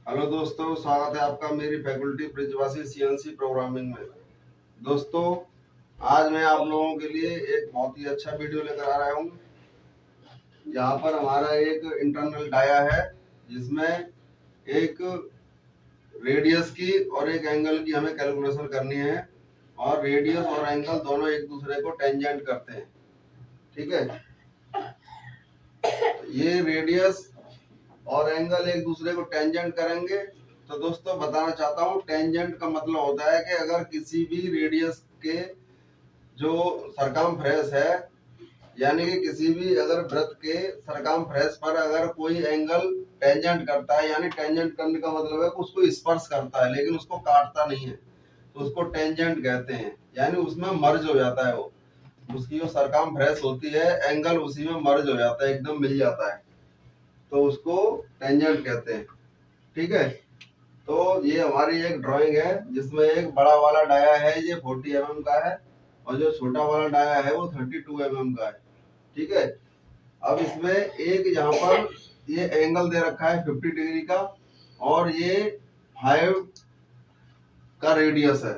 Hello दोस्तों, स्वागत है आपका मेरी फैकल्टी ब्रिजवासी सीएनसी प्रोग्रामिंग में। दोस्तों, आज मैं आप लोगों के लिए एक बहुत ही अच्छा वीडियो लेकर आ रहा हूँ। यहाँ पर हमारा एक इंटरनल डाया है जिसमें एक रेडियस की और एक एंगल की हमें कैलकुलेशन करनी है, और रेडियस और एंगल दोनों एक दूसरे को टेंजेंट करते हैं। ठीक है, ये रेडियस और एंगल एक दूसरे को टेंजेंट करेंगे। तो दोस्तों, बताना चाहता हूँ, टेंजेंट का मतलब होता है कि अगर किसी भी रेडियस के जो सरकमफ्रेंस है, यानी कि किसी भी अगर वृत्त के सरकमफ्रेंस पर अगर कोई एंगल टेंजेंट करता है, यानी टेंजेंट करने का मतलब है कि उसको स्पर्श करता है लेकिन उसको काटता नहीं है, तो उसको टेंजेंट कहते हैं। यानी उसमें मर्ज हो जाता है, वो उसकी जो सरकमफ्रेंस होती है, एंगल उसी में मर्ज हो जाता है, एकदम मिल जाता है, तो उसको टेंजेंट कहते हैं। ठीक है, तो ये हमारी एक ड्राइंग है जिसमें एक बड़ा वाला डाया है, ये 40 mm का है, और जो छोटा वाला डाया है वो 32 mm का है। ठीक है, अब इसमें एक यहाँ पर ये एंगल दे रखा है 50 डिग्री का, और ये 5 का रेडियस है।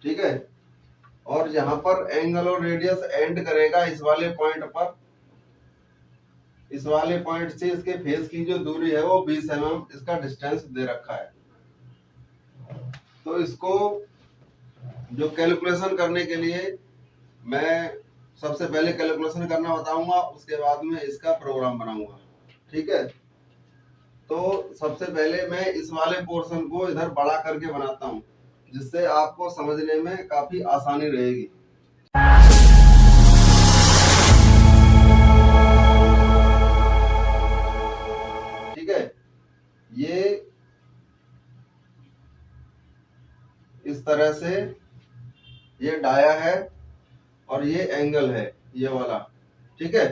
ठीक है, और यहाँ पर एंगल और रेडियस एंड करेगा इस वाले पॉइंट पर। इस वाले पॉइंट से इसके फेस की जो दूरी है वो 20 mm इसका डिस्टेंस दे रखा है। तो इसको जो कैलकुलेशन करने के लिए मैं सबसे पहले कैलकुलेशन करना बताऊंगा, उसके बाद में इसका प्रोग्राम बनाऊंगा। ठीक है, तो सबसे पहले मैं इस वाले पोर्शन को इधर बड़ा करके बनाता हूं, जिससे आपको समझने में काफी आसानी रहेगी। ठीक है, ये इस तरह से ये डाया है और ये एंगल है, ये वाला। ठीक है,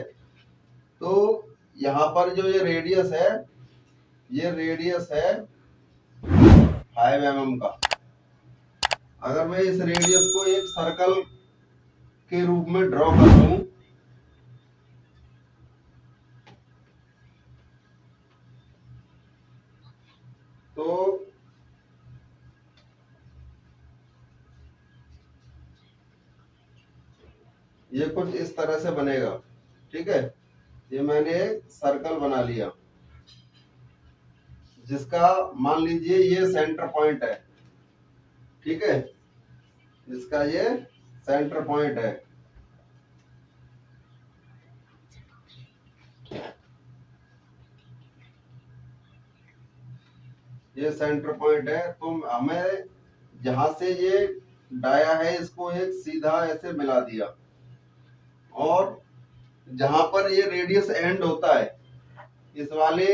तो यहाँ पर जो ये रेडियस है, ये रेडियस है 5 mm का। अगर मैं इस रेडियस को एक सर्कल के रूप में ड्रॉ कर दूं, तो ये कुछ इस तरह से बनेगा। ठीक है, ये मैंने सर्कल बना लिया, जिसका मान लीजिए ये सेंटर पॉइंट है। ठीक है, इसका ये सेंटर पॉइंट है। ये सेंटर पॉइंट है, तो हमें जहां से ये डाया है इसको एक सीधा ऐसे मिला दिया, और जहां पर ये रेडियस एंड होता है, इस वाले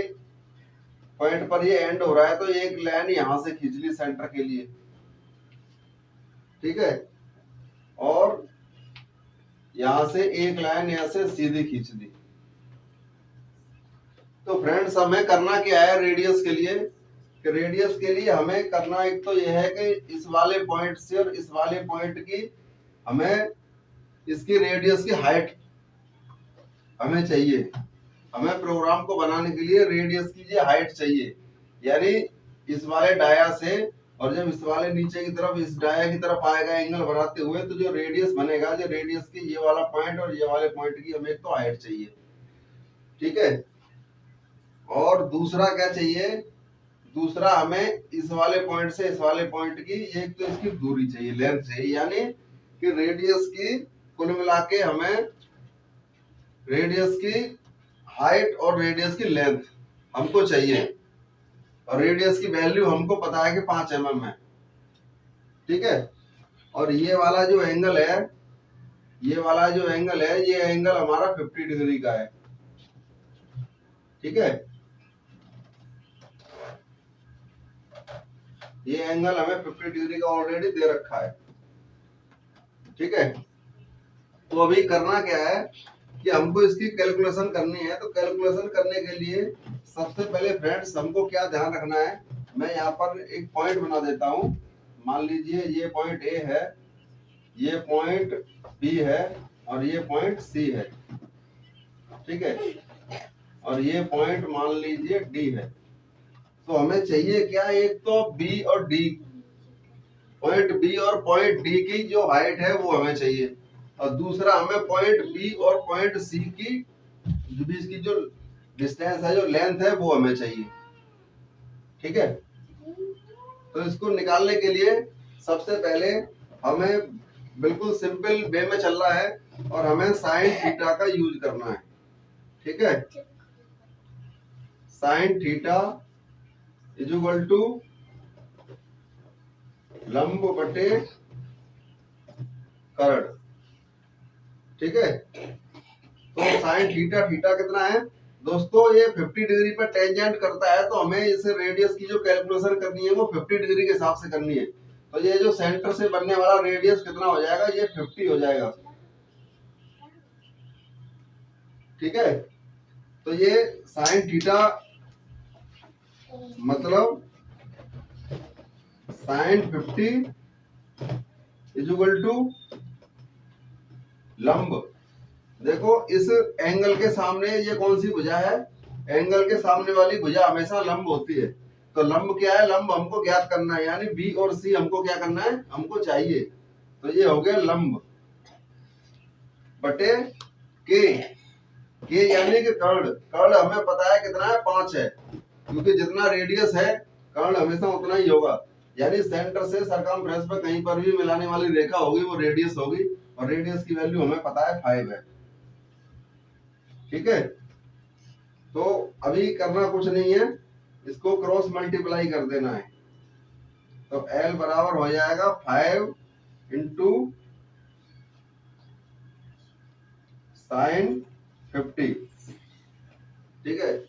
पॉइंट पर ये एंड हो रहा है, तो एक लाइन यहां से खींच ली सेंटर के लिए। ठीक है, और यहां से एक लाइन यहां से सीधी खींच दी। तो फ्रेंड्स, हमें करना क्या है रेडियस के लिए? रेडियस के लिए हमें करना एक तो यह है कि इस वाले पॉइंट से और इस वाले पॉइंट की हमें इसकी रेडियस की हाइट हमें चाहिए। हमें प्रोग्राम को बनाने के लिए रेडियस की ये हाइट चाहिए, यानी इस वाले डाया से, और जब इस वाले नीचे की तरफ इस डाया की तरफ आएगा एंगल बनाते हुए, तो जो रेडियस बनेगा, जो रेडियस की ये वाला पॉइंट और ये वाले पॉइंट की हमें तो हाइट चाहिए। ठीक है, और दूसरा क्या चाहिए? दूसरा हमें इस वाले पॉइंट से इस वाले पॉइंट की एक तो इसकी दूरी चाहिए, लेंथ चाहिए, यानी कि रेडियस की कुल मिला के हमें रेडियस की हाइट और रेडियस की लेंथ हमको चाहिए, और रेडियस की वैल्यू हमको पता है कि 5 mm है। ठीक है, और ये वाला जो एंगल है, ये वाला जो एंगल है, ये एंगल हमारा 50 डिग्री का है। ठीक है, ये एंगल हमें 50 डिग्री का ऑलरेडी दे रखा है। ठीक है, तो अभी करना क्या है कि हमको इसकी कैलकुलेशन करनी है। तो कैलकुलेशन करने के लिए सबसे पहले फ्रेंड्स हमको क्या ध्यान रखना है, मैं यहाँ पर एक पॉइंट बना देता हूँ। मान लीजिए ये पॉइंट ए है, ये पॉइंट बी है, और ये पॉइंट सी है। ठीक है, और ये पॉइंट मान लीजिए डी है। तो हमें चाहिए क्या, एक तो बी और डी, पॉइंट बी और पॉइंट डी की जो हाइट है वो हमें चाहिए, और दूसरा हमें पॉइंट बी और पॉइंट सी की बीच की जो डिस्टेंस है, जो लेंथ है, वो हमें चाहिए। ठीक है, तो इसको निकालने के लिए सबसे पहले हमें बिल्कुल सिंपल वे में चल रहा है और हमें साइन थीटा का यूज करना है। ठीक है, sine theta is equal to लंब बटे कर्ण। ठीक है, तो साइन थीटा, थीटा कितना है दोस्तों, ये 50 डिग्री पर टेंजेंट करता है, तो हमें इस रेडियस की जो कैलकुलेशन करनी है वो 50 डिग्री के हिसाब से करनी है। तो ये जो सेंटर से बनने वाला रेडियस कितना हो जाएगा, ये 50 हो जाएगा। ठीक है, तो ये साइन थीटा मतलब साइन 50 इज इक्वल टू लंब। देखो इस एंगल के सामने ये कौन सी भुजा है, एंगल के सामने वाली भुजा हमेशा लंब होती है। तो लंब क्या है, लंब हमको ज्ञात करना है, यानी बी और सी हमको क्या करना है, हमको चाहिए। तो ये हो गया लंब बटे के यानी कि कर्ण। कर्ण हमें पता है कितना है, 5 है, क्योंकि जितना रेडियस है कर्ण हमेशा उतना ही होगा। यानी सेंटर से सरकमफ्रेंस पर कहीं पर भी मिलाने वाली रेखा होगी वो रेडियस होगी, और रेडियस की वैल्यू हमें पता है 5 है। ठीक है, तो अभी करना कुछ नहीं है, इसको क्रॉस मल्टीप्लाई कर देना है। तो L बराबर हो जाएगा 5 इंटू साइन 50। ठीक है,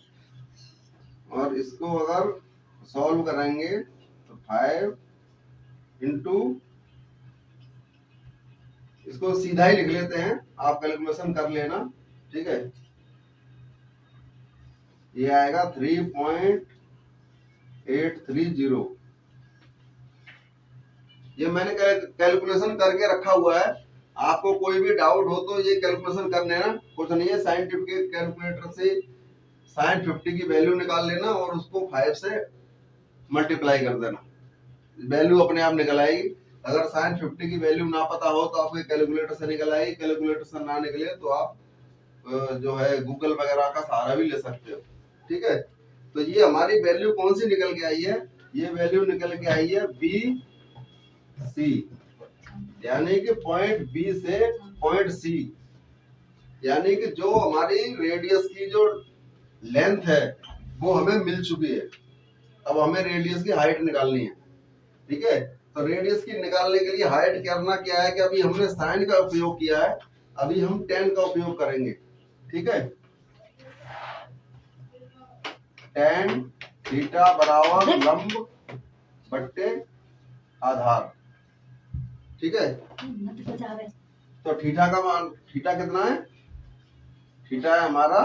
और इसको अगर सॉल्व करेंगे तो 5 इंटू, इसको सीधा ही लिख लेते हैं, आप कैलकुलेशन कर लेना। ठीक है, ये आएगा 3.830। ये मैंने कैलकुलेशन करके रखा हुआ है, आपको कोई भी डाउट हो तो ये कैलकुलेशन कर लेना, कुछ नहीं है। साइंटिफिक कैलकुलेटर से साइन 50 की वैल्यू निकाल लेना और उसको 5 से मल्टीप्लाई कर देना, वैल्यू अपने आप निकल आएगी। अगर साइन 50 की वैल्यू ना पता हो तो आपके कैलकुलेटर से निकल आएगी, कैलकुलेटर से ना निकले तो आप जो है गूगल वगैरह का सहारा भी ले सकते हो। ठीक है, तो ये हमारी वैल्यू कौन सी निकल के आई है, ये वैल्यू निकल के आई है बी सी, यानी कि पॉइंट बी से पॉइंट सी, यानी कि जो हमारी रेडियस की जो लेंथ है वो हमें मिल चुकी है। अब हमें रेडियस की हाइट निकालनी है। ठीक है, तो रेडियस की निकालने के लिए हाइट करना क्या है कि अभी हमने साइन का उपयोग किया है, अभी हम टेन का उपयोग करेंगे। ठीक है, टेन थीटा बराबर लंब बट्टे आधार। ठीक है, तो थीटा का मान, थीटा कितना है, थीटा है हमारा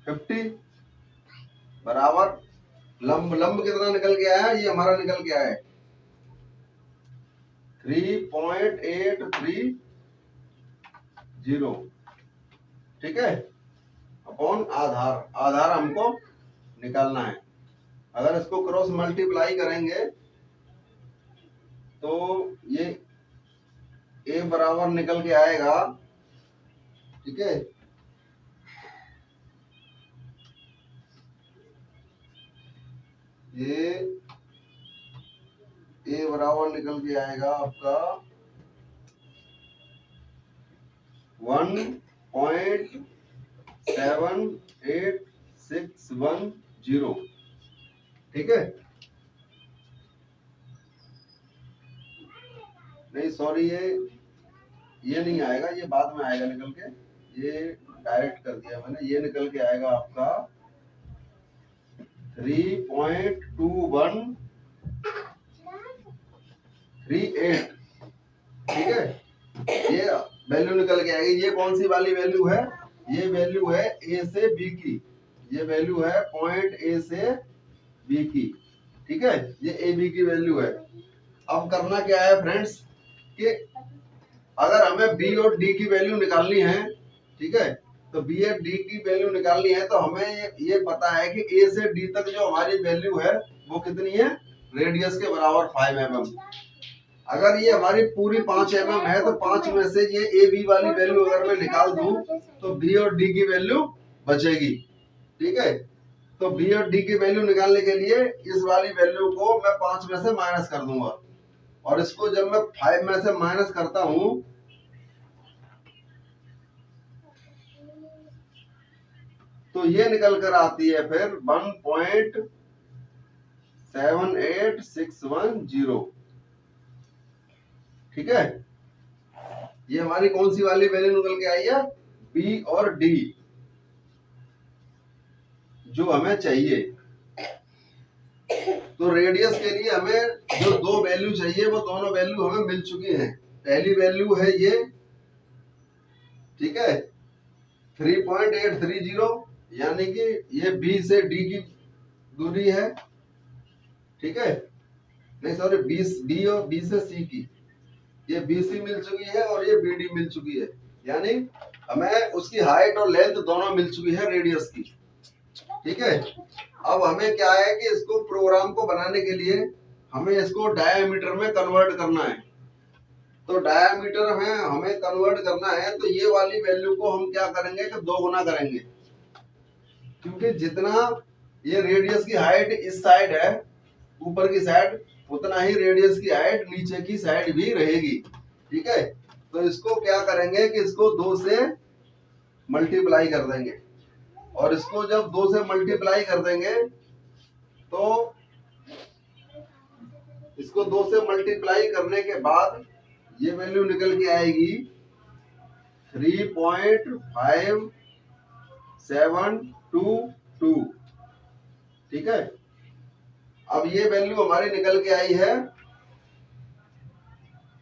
50 बराबर लंब, लंब कितना निकल के आया, ये हमारा निकल के आया है 3.830। ठीक है, अपॉन आधार, आधार हमको निकालना है। अगर इसको क्रॉस मल्टीप्लाई करेंगे तो ये ए बराबर निकल के आएगा। ठीक है, ये ए बराबर निकल के आएगा आपका 1.78610। ठीक है, नहीं सॉरी, ये नहीं आएगा, ये बाद में आएगा निकल के, ये डायरेक्ट कर दिया मैंने, ये निकल के आएगा आपका 3.2138। ठीक है, ये वैल्यू निकल के आएगी। ये कौन सी वाली वैल्यू है, ये वैल्यू है ए से बी की, ये वैल्यू है पॉइंट ए से बी की। ठीक है, ये ए बी की वैल्यू है। अब करना क्या है फ्रेंड्स कि अगर हमें बी और डी की वैल्यू निकालनी है, ठीक है, तो बी एफ डी की वैल्यू निकालनी है तो हमें ये पता है कि ए से डी तक जो हमारी वैल्यू है वो कितनी है, रेडियस के बराबर 5 mm। अगर ये हमारी पूरी 5 mm है तो 5 में से ये ए बी वाली वैल्यू अगर मैं निकाल दूं तो बी और डी की वैल्यू बचेगी। ठीक है, तो बी और डी की वैल्यू निकालने के लिए इस वाली वैल्यू को मैं 5 में से माइनस कर दूंगा, और इसको जब मैं 5 में से माइनस करता हूं तो ये निकल कर आती है फिर 1.78610। ठीक है, ये हमारी कौन सी वाली वैल्यू निकल के आई है, बी और डी जो हमें चाहिए। तो रेडियस के लिए हमें जो दो वैल्यू चाहिए वो दोनों वैल्यू हमें मिल चुकी हैं। पहली वैल्यू है ये, ठीक है, 3.830, यानी कि ये बी से डी की दूरी है। ठीक है, नहीं सॉरी, बी और बी से सी की, ये बी सी मिल चुकी है और ये बी डी मिल चुकी है, यानी हमें उसकी हाइट और लेंथ दोनों मिल चुकी है रेडियस की। ठीक है, अब हमें क्या है कि इसको प्रोग्राम को बनाने के लिए हमें इसको डायमीटर में कन्वर्ट करना है। तो डायमीटर में हमें कन्वर्ट करना है तो ये वाली वैल्यू को हम क्या करेंगे कि 2 गुना करेंगे, क्योंकि जितना ये रेडियस की हाइट इस साइड है ऊपर की साइड, उतना ही रेडियस की हाइट नीचे की साइड भी रहेगी। ठीक है, तो इसको क्या करेंगे कि इसको 2 से मल्टीप्लाई कर देंगे, और इसको जब 2 से मल्टीप्लाई कर देंगे तो इसको 2 से मल्टीप्लाई करने के बाद ये वैल्यू निकल के आएगी 3.5722। ठीक है, अब ये वैल्यू हमारी निकल के आई है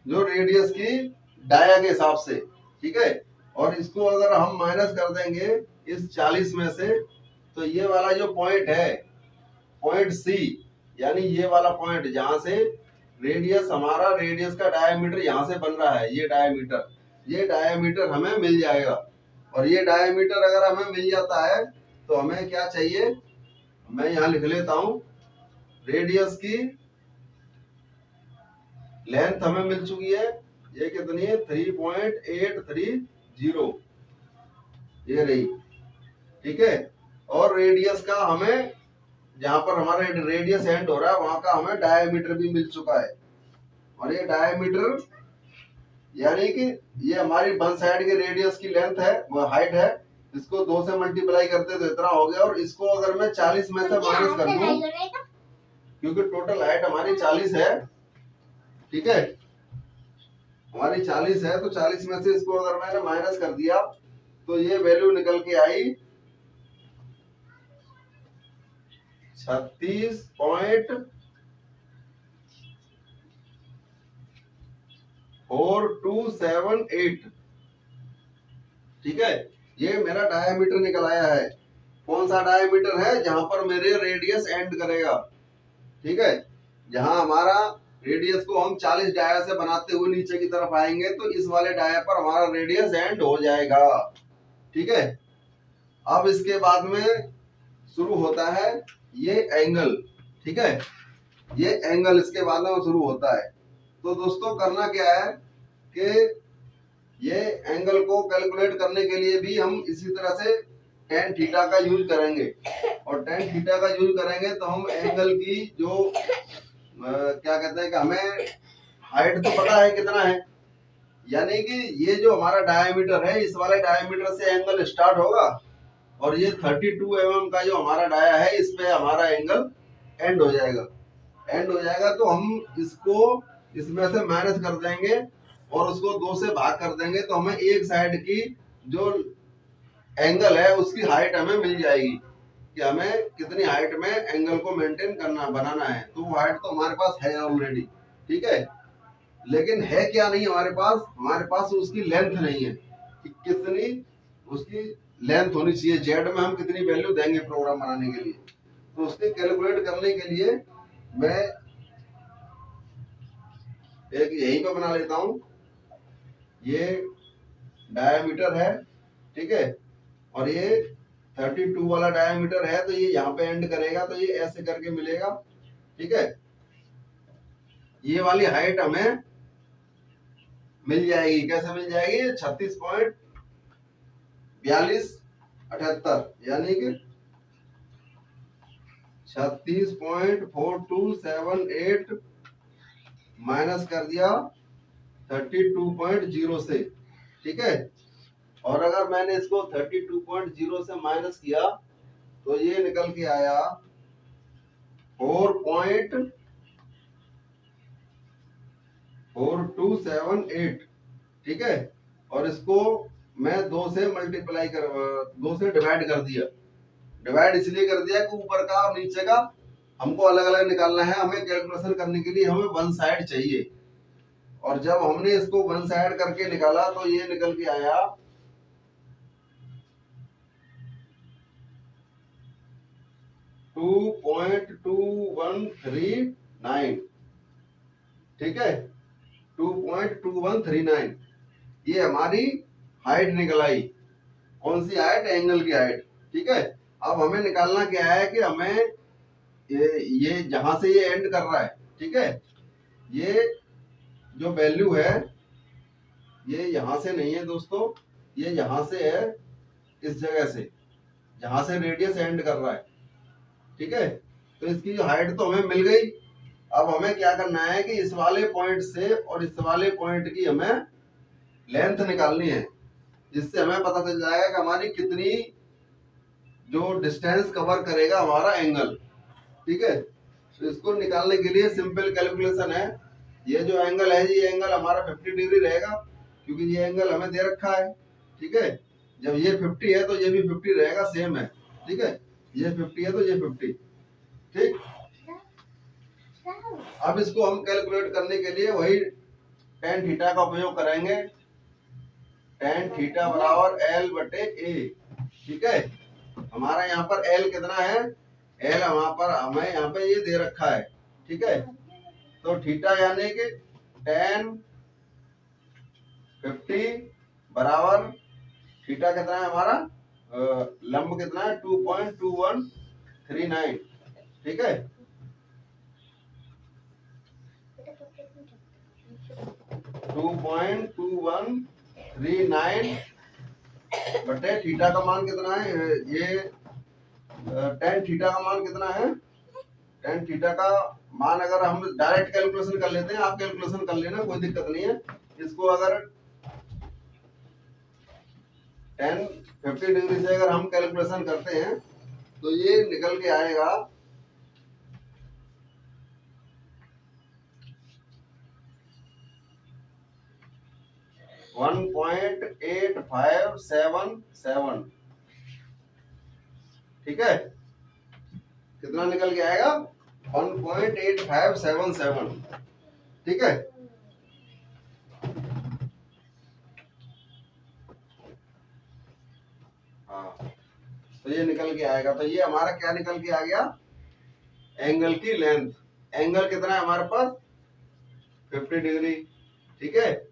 जो रेडियस की डाया के हिसाब से। ठीक है, और इसको अगर हम माइनस कर देंगे इस 40 में से तो ये वाला जो पॉइंट है, पॉइंट सी, यानी ये वाला पॉइंट जहां से रेडियस, हमारा रेडियस का डायमीटर यहां से बन रहा है, ये डायमीटर हमें मिल जाएगा। और ये डायमीटर अगर हमें मिल जाता है तो हमें क्या चाहिए, मैं यहां लिख लेता हूं, रेडियस की लेंथ हमें मिल चुकी है, ये कितनी है 3.830, ये रही। ठीक है, और रेडियस का हमें, जहां पर हमारा रेडियस एंड हो रहा है वहां का हमें डायमीटर भी मिल चुका है। और ये डायमीटर यानी कि ये हमारी वन साइड के रेडियस की लेंथ है, वो हाइट है, इसको 2 से मल्टीप्लाई करते तो इतना हो गया। और इसको अगर मैं 40 में से माइनस कर दूं, क्योंकि टोटल हाइट हमारी 40 है, ठीक है, हमारी 40 है, तो 40 में से इसको अगर मैंने माइनस कर दिया तो ये वैल्यू निकल के आई 36.4278। ठीक है, ये मेरा डायमीटर निकल आया है। कौन सा डायमीटर है, जहां पर मेरे रेडियस एंड करेगा। ठीक है, जहां हमारा रेडियस को हम 40 डाया से बनाते हुए नीचे की तरफ आएंगे तो इस वाले डाया पर हमारा रेडियस एंड हो जाएगा। ठीक है, अब इसके बाद में शुरू होता है ये एंगल। ठीक है, ये एंगल इसके बाद में शुरू होता है। तो दोस्तों करना क्या है कि ये एंगल को कैलकुलेट करने के लिए भी हम इसी तरह से tan थीटा का यूज करेंगे। और tan थीटा का यूज करेंगे तो हम एंगल की जो क्या कहते हैं कि हमें हाइट तो पता है कितना है, यानी कि ये जो हमारा डायमीटर है, इस वाले डायमीटर से एंगल स्टार्ट होगा और ये 32 mm का जो हमारा डाया है इस पे हमारा एंगल एंड हो जाएगा। तो हम इसको इसमें से माइनस कर देंगे और उसको 2 से भाग कर देंगे तो हमें एक साइड की जो एंगल है उसकी हाइट हमें मिल जाएगी कि हमें कितनी हाइट में एंगल को मेंटेन करना, बनाना है। तो वो हाइट तो हमारे पास है ऑलरेडी। ठीक है, लेकिन है क्या नहीं हमारे पास उसकी लेंथ नहीं है कि कितनी उसकी लेंथ होनी चाहिए, जेड में हम कितनी वैल्यू देंगे प्रोग्राम बनाने के लिए। तो उसके कैलकुलेट करने के लिए मैं एक यहीं पे बना लेता हूं, ये डायमीटर है। ठीक है, और ये 32 वाला डायमीटर है, तो ये यहाँ पे एंड करेगा, तो ये ऐसे करके मिलेगा। ठीक है, ये वाली हाइट हमें मिल जाएगी। कैसे मिल जाएगी? 36.4278, यानी कि 36.4278 माइनस कर दिया 32.0 से। ठीक है, और अगर मैंने इसको 32.0 से माइनस किया तो ये निकल के आया 4.4278। ठीक है, और इसको मैं 2 से डिवाइड कर दिया। डिवाइड इसलिए कर दिया कि ऊपर का और नीचे का हमको अलग अलग निकालना है। हमें कैलकुलेशन करने के लिए हमें वन साइड चाहिए, और जब हमने इसको वन साइड करके निकाला तो ये निकल के आया 2.2139। ठीक है, 2.2139 ये हमारी हाइट निकल आई। कौन सी हाइट? एंगल की हाइट। ठीक है, अब हमें निकालना क्या है कि हमें ये जहां से ये एंड कर रहा है, ठीक है, ये जो वैल्यू है ये यहां से नहीं है दोस्तों, ये यहां से है, इस जगह से जहां से रेडियस एंड कर रहा है। ठीक है, तो इसकी जो हाइट तो हमें मिल गई। अब हमें क्या करना है कि इस वाले पॉइंट से और इस वाले पॉइंट की हमें लेंथ निकालनी है, जिससे हमें पता चल जाएगा कि हमारी कितनी जो डिस्टेंस कवर करेगा हमारा एंगल। ठीक है, तो इसको निकालने के लिए सिंपल कैलकुलेशन है। ये जो एंगल है, ये एंगल हमारा 50 डिग्री रहेगा, क्योंकि ये एंगल हमें दे रखा है। ठीक है, जब ये 50 है तो ये भी 50 रहेगा, सेम है। ठीक है, ये 50 है तो ये 50। ठीक, अब इसको हम कैलकुलेट करने के लिए वही tan थीटा का उपयोग करेंगे। tan थीटा बराबर L बटे A। ठीक है, हमारा यहाँ पर L कितना है? L हमें यहाँ पे ये दे रखा है। ठीक है, तो थीटा यानी कि tan 50 बराबर थीटा कितना है हमारा? लंब कितना है? 2.2139। ठीक है, 2.2139 बटे थीटा का मान कितना है? ये tan थीटा का मान कितना है? tan थीटा का मान अगर हम डायरेक्ट कैलकुलेशन कर लेते हैं, आप कैलकुलेशन कर लेना, कोई दिक्कत नहीं है। इसको अगर tan 50 डिग्री से अगर हम कैलकुलेशन करते हैं तो ये निकल के आएगा 1.8577। ठीक है, कितना निकल के आएगा? 1.8577। ठीक है, हाँ, तो ये निकल के आएगा। तो ये हमारा क्या निकल के आ गया? एंगल की लेंथ। एंगल कितना है हमारे पास? 50 डिग्री। ठीक है,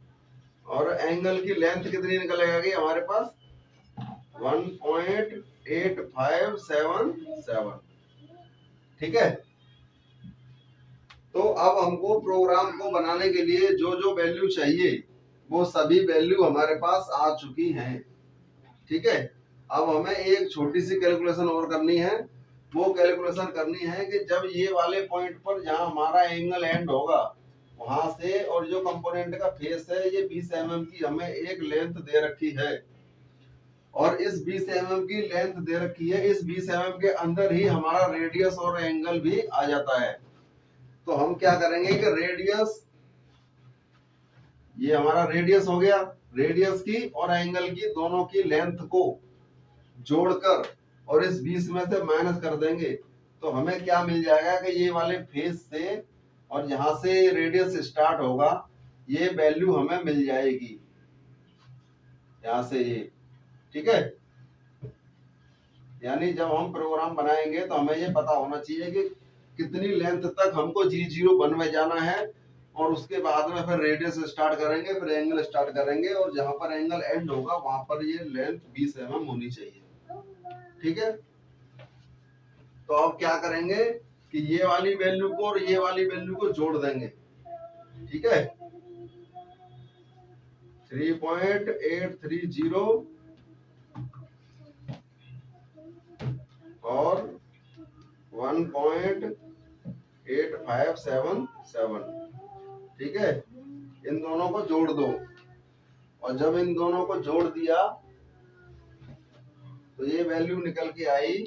और एंगल की लेंथ कितनी निकल आएगी हमारे पास? 1.8577। ठीक है, तो अब हमको प्रोग्राम को बनाने के लिए जो जो वैल्यू चाहिए वो सभी वैल्यू हमारे पास आ चुकी हैं। ठीक है, अब हमें एक छोटी सी कैलकुलेशन और करनी है। वो कैलकुलेशन करनी है कि जब ये वाले पॉइंट पर जहां हमारा एंगल एंड होगा वहां से, और जो कंपोनेंट का फेस है ये 20 mm की हमें एक लेंथ दे रखी है, और इस 20 mm की लेंथ दे रखी है, इस 20 mm के अंदर ही हमारा रेडियस और एंगल भी आ जाता है। तो हम क्या करेंगे कि रेडियस, ये हमारा रेडियस हो गया, रेडियस की और एंगल की दोनों की लेंथ को जोड़कर और इस 20 में से माइनस कर देंगे, तो हमें क्या मिल जाएगा कि ये वाले फेस से और यहां से रेडियस स्टार्ट होगा, ये वैल्यू हमें मिल जाएगी यहां से ये। ठीक है, यानी जब हम प्रोग्राम बनाएंगे तो हमें ये पता होना चाहिए कि कितनी लेंथ तक हमको G01 में जाना है, और उसके बाद में फिर रेडियस स्टार्ट करेंगे, फिर एंगल स्टार्ट करेंगे, और जहां पर एंगल एंड होगा वहां पर ये लेंथ 20 mm होनी चाहिए। ठीक है। तो अब क्या करेंगे कि ये वाली वैल्यू को और ये वाली वैल्यू को जोड़ देंगे, ठीक है। 3.830 और 1.8577, ठीक है। इन दोनों को जोड़ दो, और जब इन दोनों को जोड़ दिया तो ये वैल्यू निकल के आई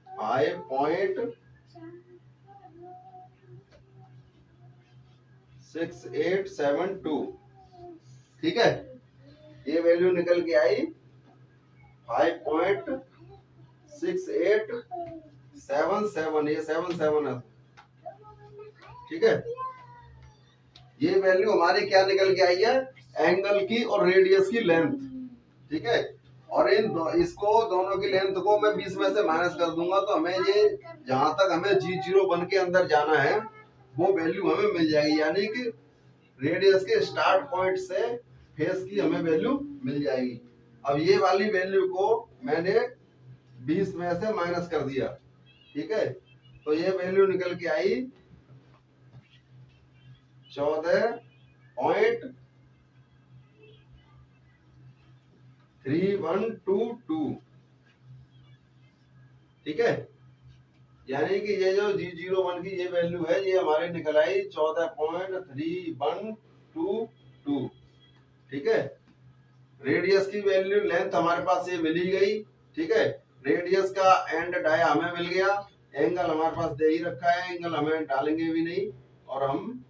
5.6872, ठीक है। ये वैल्यू निकल के आई 5.6877, ये 77 है, ठीक है। ये वैल्यू हमारी क्या निकल के आई है, एंगल की और रेडियस की लेंथ, ठीक है। और इसको दोनों की लेंथ को मैं 20 में से माइनस कर दूंगा, तो हमें ये जहां तक हमें G01 के अंदर जाना है वो वैल्यू हमें मिल जाएगी, यानी कि रेडियस के स्टार्ट पॉइंट से फेस की हमें वैल्यू मिल जाएगी। अब ये वाली वैल्यू को मैंने 20 में से माइनस कर दिया, ठीक है। तो ये वैल्यू निकल के आई 14.3122, ठीक है। यानी कि ये जो G01 की ये वैल्यू है, ये हमारी निकल आई 14.3122, ठीक है। रेडियस की वैल्यू, लेंथ हमारे पास ये मिल ही गई, ठीक है। रेडियस का एंड डाया हमें मिल गया, एंगल हमारे पास दे ही रखा है, एंगल हमें डालेंगे भी नहीं, और हम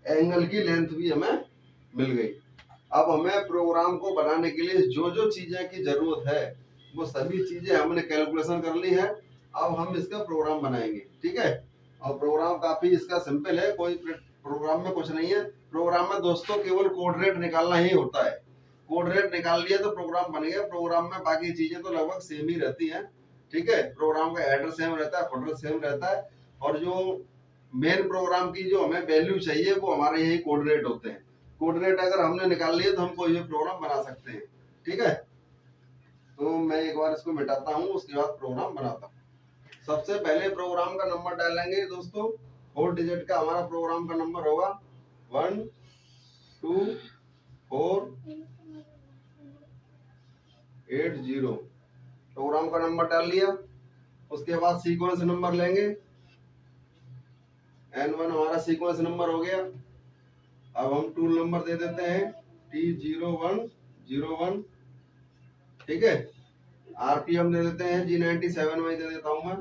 एंगल की लेंथ भी हमें मिल गई। अब हमें प्रोग्राम को बनाने के लिए जो जो चीजें की जरूरत है वो सभी चीजें हमने कैलकुलेशन कर ली है। अब हम इसका प्रोग्राम बनाएंगे, ठीक है। और प्रोग्राम काफी इसका सिंपल है, कोई प्रोग्राम में कुछ नहीं है। प्रोग्राम में दोस्तों केवल कोड रेट निकालना ही होता है, कोड रेट निकाल लिया तो प्रोग्राम बन गया। प्रोग्राम में बाकी चीजें तो लगभग सेम ही रहती हैं, ठीक है। प्रोग्राम का हेडर सेम रहता है, फुटर सेम रहता है, और जो मेन प्रोग्राम की जो हमें वैल्यू चाहिए वो हमारे यही कोड रेट होते हैं। कोड रेट अगर हमने निकाल लिया तो हम कोई भी प्रोग्राम बना सकते हैं, ठीक है। तो मैं एक बार इसको मिटाता हूँ, उसके बाद प्रोग्राम बनाता हूँ। सबसे पहले प्रोग्राम का नंबर डालेंगे दोस्तों, 4 डिजिट का हमारा प्रोग्राम का नंबर होगा 124880। प्रोग्राम का नंबर डाल लिया, उसके बाद सीक्वेंस नंबर लेंगे, N1 हमारा सीक्वेंस नंबर हो गया। अब हम टूल नंबर दे देते हैं T0101, ठीक है। आरपीएम दे देते हैं G97 में दे देता हूं मैं,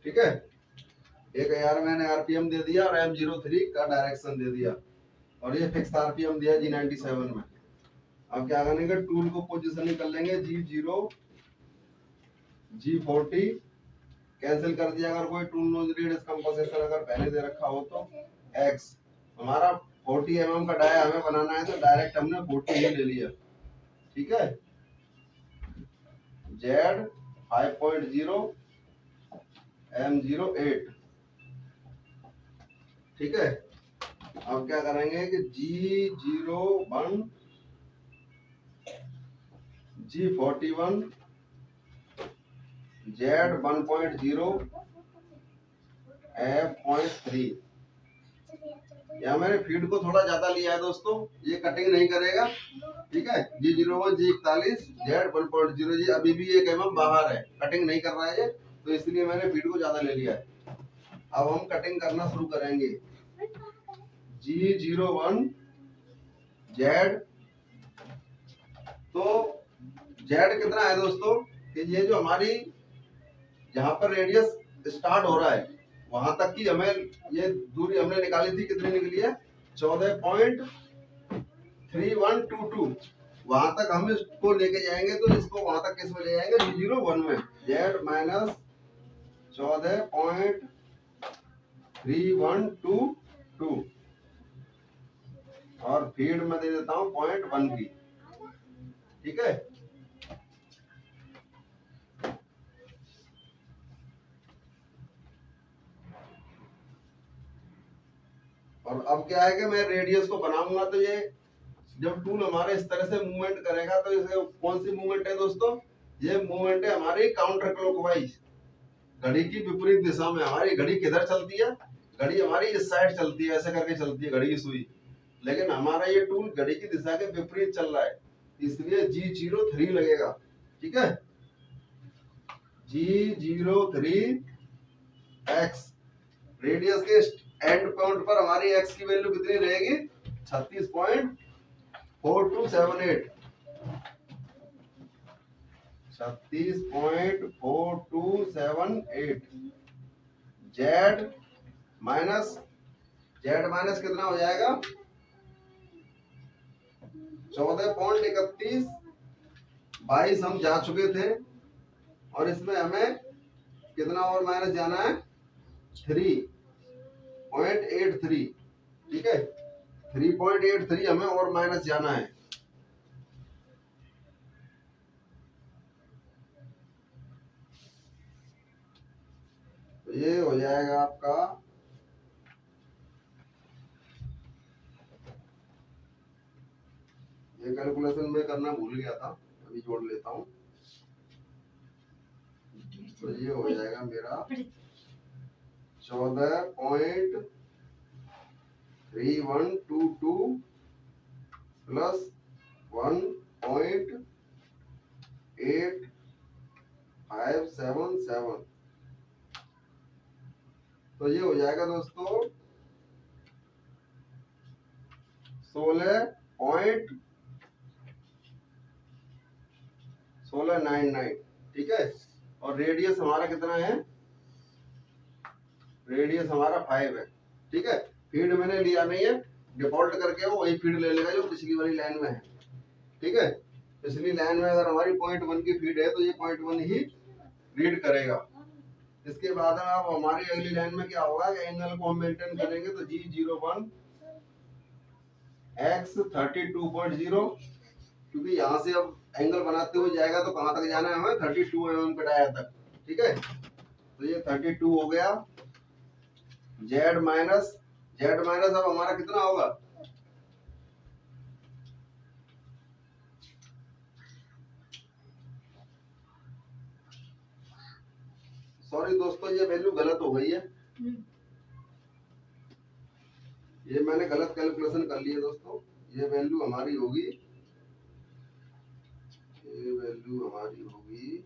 ठीक है। 1000 मैंने आरपीएम दे दिया और M03 का डायरेक्शन दे दिया, और ये फिक्स आरपीएम दिया G97 में। अब क्या करेंगे, टूल को पोजीशनिंग कर लेंगे G0 G40, कैंसिल कर दिया अगर कोई टूल नोज रेडियस कंपोजिशन अगर पहले दे रखा हो तो। X हमारा 40 mm का डाया हमें बनाना है, तो डायरेक्ट हमने 40 ही ले लिया, ठीक है। Z 5.0 M08, ठीक है। अब क्या करेंगे कि G01 G41 Z 1.0 F.3। यहाँ मैंने फीड को थोड़ा ज्यादा लिया है दोस्तों, ये कटिंग नहीं करेगा, ठीक है। G01 G41 Z 1.0, जी अभी भी 1 mm बाहर है, कटिंग नहीं कर रहा है ये, तो इसलिए मैंने फीड को ज्यादा ले लिया है। अब हम कटिंग करना शुरू करेंगे। G01 Z, तो Z कितना है दोस्तों कि ये जो हमारी जहां पर रेडियस स्टार्ट हो रहा है वहां तक की हमें ये दूरी हमने निकाली थी, कितनी निकली है 14.3122। वहां तक हम इसको लेके जाएंगे, तो इसको वहां तक किस में ले जाएंगे, G01 में Z माइनस 14.3122, और फीड में दे देता हूँ 0.1 की, ठीक है। और अब क्या है कि मैं रेडियस को बनाऊंगा तो ये जब टूल हमारे इस तरह से मूवमेंट करेगा तो इसे कौन सी मूवमेंट है दोस्तों, ये मूवमेंट है हमारी काउंटर क्लॉकवाइज, घड़ी की विपरीत दिशा में। हमारी घड़ी किधर चलती है, घड़ी हमारी इस साइड चलती है, ऐसे करके चलती है घड़ी की सुई, लेकिन हमारा ये टूल घड़ी की दिशा के विपरीत चल रहा है, इसलिए G03 लगेगा। ठीक है, G03 x, रेडियस के एंड पॉइंट पर हमारी x की वैल्यू कितनी रहेगी, 36.4278, 36.4278। z माइनस कितना हो जाएगा, 14.31, 22 हम जा चुके थे और इसमें हमें कितना और माइनस जाना है, 3.83। ठीक है, 3.83 हमें और माइनस जाना है। तो ये हो जाएगा आपका ये कैलकुलेशन में करना भूल गया था, अभी जोड़ लेता हूँ। तो ये हो जाएगा मेरा 14.3122 प्लस 1.8577। तो ये हो जाएगा दोस्तों 16.1699। ठीक है, और रेडियस हमारा कितना है, रेडियस हमारा 5 है। ठीक है, फीड मैंने लिया नहीं है, डिफॉल्ट करके वो वही फीड ले लेगा जो पिछली वाली लाइन में है। ठीक है, पिछली लाइन में अगर हमारी 0.1 की फीड है तो ये 0.1 ही रीड करेगा। इसके बाद अब हमारी अगली लाइन में क्या होगा कि एंगल को हम मेंटेन करेंगे तो G01 x 32.0, क्योंकि यहाँ से अब एंगल बनाते हुए जाएगा तो कहाँ तक जाना है हमें, 32 mm पे डाया तक। ठीक है, तो ये 32 हो गया। z माइनस अब हमारा कितना होगा, सॉरी दोस्तों ये वैल्यू गलत हो गई है, ये मैंने गलत कैलकुलेशन कर ली है दोस्तों। ये वैल्यू हमारी होगी, ये वैल्यू हमारी होगी,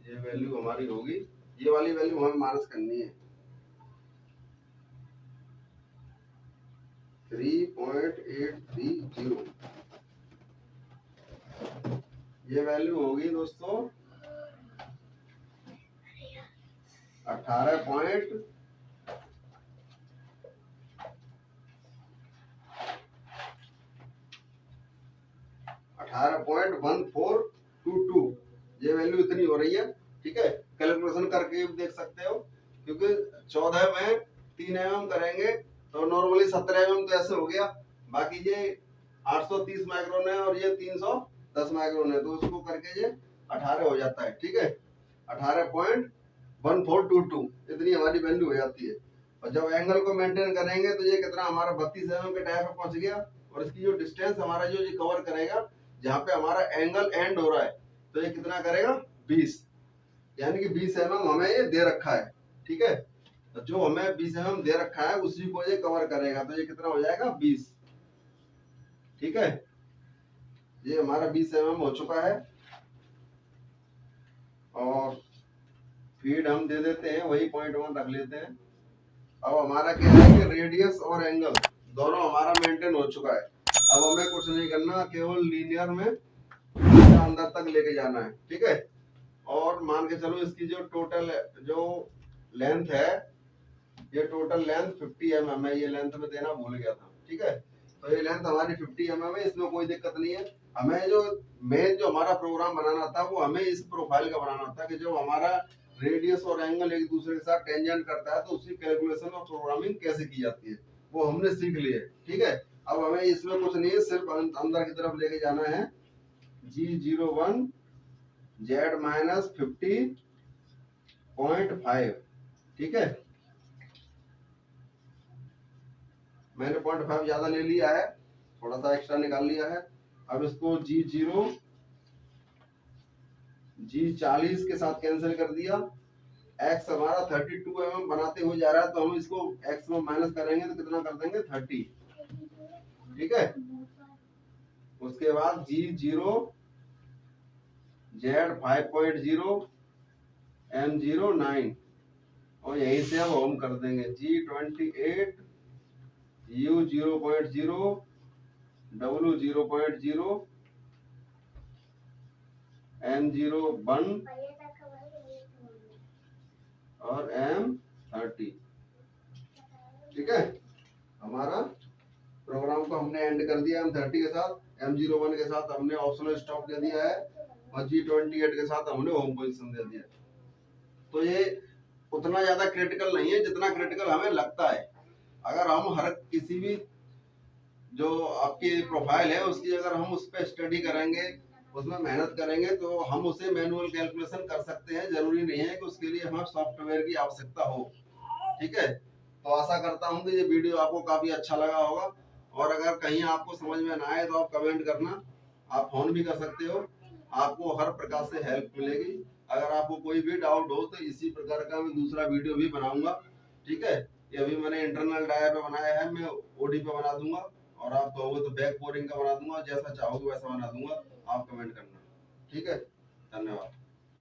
ये वैल्यू हमारी होगी, ये वाली वैल्यू हमें माइनस करनी है, 3.830। ये वैल्यू होगी दोस्तों 18.1422। ये वैल्यू इतनी हो रही है। ठीक है, कैलकुलेशन करके देख सकते हो, क्योंकि 14 में 3 mm करेंगे तो नॉर्मली 17 mm तो ऐसे हो गया, बाकी ये 830 माइक्रोन है और ये 310 माइक्रोन है, तो उसको करके ये 18 हो जाता है। ठीक है, 18.1422 इतनी हमारी वैल्यू हो जाती है। और जब एंगल को मेंटेन करेंगे तो ये कितना हमारा 32 mm के टाइप पे पहुंच गया, और इसकी जो डिस्टेंस हमारा जो ये कवर करेगा जहाँ पे हमारा एंगल एंड हो रहा है तो ये कितना करेगा, 20, यानी कि 20 mm हमें ये दे रखा है। ठीक है, तो जो हमें 20 mm दे रखा है उसी को ये कवर करेगा, तो ये कितना हो जाएगा, 20। ठीक है, ये हमारा 20 mm हो चुका है, और फीड हम दे देते हैं वही 0.1 रख लेते हैं। अब हमारा क्या है कि रेडियस और एंगल दोनों हमारा मेंटेन हो चुका है। अब हमें कुछ नहीं करना, केवल लीनियर में अंदर तक लेके जाना है। ठीक है, और मान के चलो इसकी जो टोटल जो लेंथ है, ये टोटल लेंथ 50 mm है, ये लेंथ में देना भूल गया था। ठीक है, तो ये लेंथ हमारी 50 mm है, इसमें कोई दिक्कत नहीं है। हमें जो मेन जो हमारा प्रोग्राम बनाना था वो हमें इस प्रोफाइल का बनाना था कि जो हमारा रेडियस और एंगल एक दूसरे के साथ टेंजेंट करता है तो उसकी कैलकुलेशन और प्रोग्रामिंग कैसे की जाती है वो हमने सीख ली है। ठीक है, अब हमें इसमें कुछ नहीं है, सिर्फ अंदर की तरफ लेके जाना है। G01 z माइनस 50.5, ठीक है, मैंने 0.5 ज्यादा ले लिया है, थोड़ा सा एक्स्ट्रा निकाल लिया है। अब इसको G0 G40 के साथ कैंसिल कर दिया। x हमारा 32 mm बनाते हुए जा रहा है, तो हम इसको x में माइनस करेंगे तो कितना कर देंगे 30। ठीक है, उसके बाद G0 Z 5.0 M09 और यहीं से अब हम कर देंगे G28 U 0.0 W 0.0 M01 और M30। ठीक है, हमारा प्रोग्राम को हमने एंड कर दिया M30 के साथ, M01 के साथ हमने ऑप्शनल स्टॉप दे दिया है और G28 के साथ हमने होम पोजीशन दे दिया। तो ये उतना ज्यादा क्रिटिकल नहीं है जितना क्रिटिकल हमें लगता है। अगर हम हर किसी भी जो आपकी प्रोफाइल है उसकी अगर हम उस पर स्टडी करेंगे, उसमें मेहनत करेंगे, तो हम उसे मैनुअल कैलकुलेशन कर सकते हैं। जरूरी नहीं है कि उसके लिए हमें सॉफ्टवेयर की आवश्यकता हो। ठीक है, तो आशा करता हूँ कि ये वीडियो आपको काफी अच्छा लगा होगा, और अगर कहीं आपको समझ में ना आए तो आप कमेंट करना, आप फोन भी कर सकते हो, आपको हर प्रकार से हेल्प मिलेगी। अगर आपको कोई भी डाउट हो तो इसी प्रकार का मैं दूसरा वीडियो भी बनाऊंगा। ठीक है, ये अभी मैंने इंटरनल डाया पे बनाया है, मैं ओडी पे बना दूंगा, और आप कहोगे तो बैक बोरिंग का बना दूंगा, जैसा चाहोगे वैसा बना दूंगा, आप कमेंट करना। ठीक है, धन्यवाद।